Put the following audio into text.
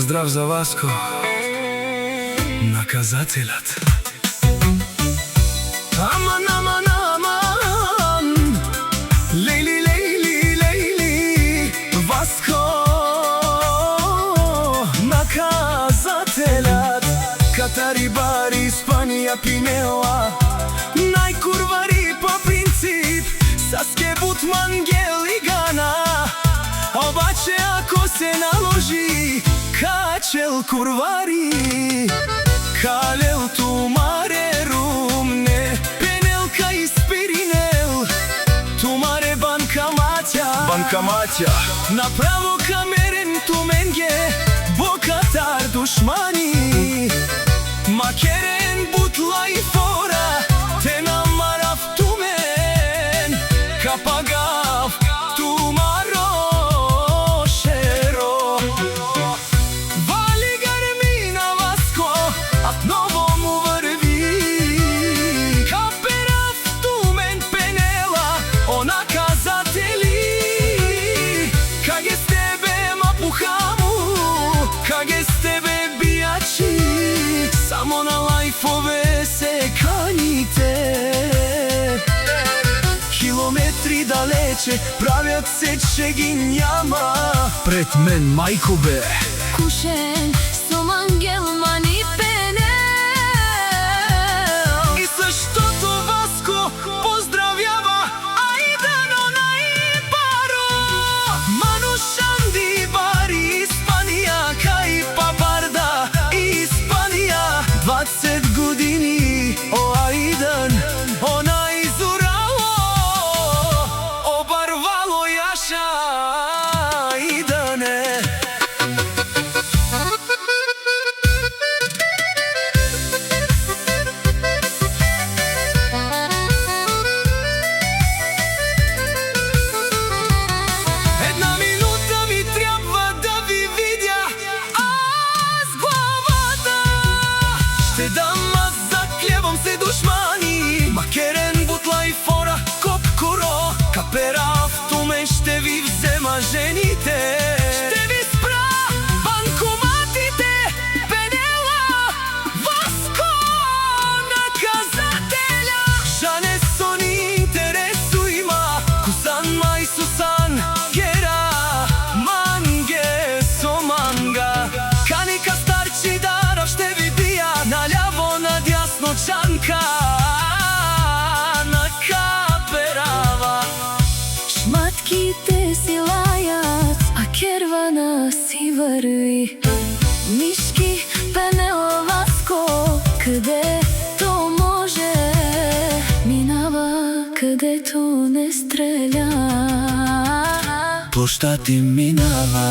Поздрав за Васко, наказателят. Аман, аман, аман, лейли, лейли, лейли, Васко, наказателят. Катари, бари, Испанија, Пинела, најкурвари по принцип, Саске, Бутман, Гел и Гана. Обаче ако се наложи, качел курвари, калел тумаре румне, пенелка испиринел, тумаре банкаматја, направо камерен туменге, бокатар душмани, макерен бутла и фора, те намарав тумен, капагав тумаро. Само на лайфове се каните, километри далече, правят се, че ги няма. Пред мен мајко бе кушен со мангелман и пенел. И заштото Васко поздравява Аидано најбаро. Ману Шанди, бари, Испанија, кај Папарда и Испанија. 20 години, о Аидан, она изурало, обарвало јаша Аидане. Една минута ми трябва да ви видя, аз главата ще дам, аз заклевам се душмани. Макерен, бутла и фора, копкуро, капера автомен, ще ви взема жените. Ще ви спра банкоматите, Пенела, Васко, наказателя. Жане со ни интересујма, Кусан, мај, Сусан, Гера, манге со манга. Каника старчи дарав, ще ви бија наљаво, надјасно чанка на каперава. Шматките си лајат, а кервана си върви. Мишки, Пенела, Васко, където може, минава където не стреля. Площад им минава.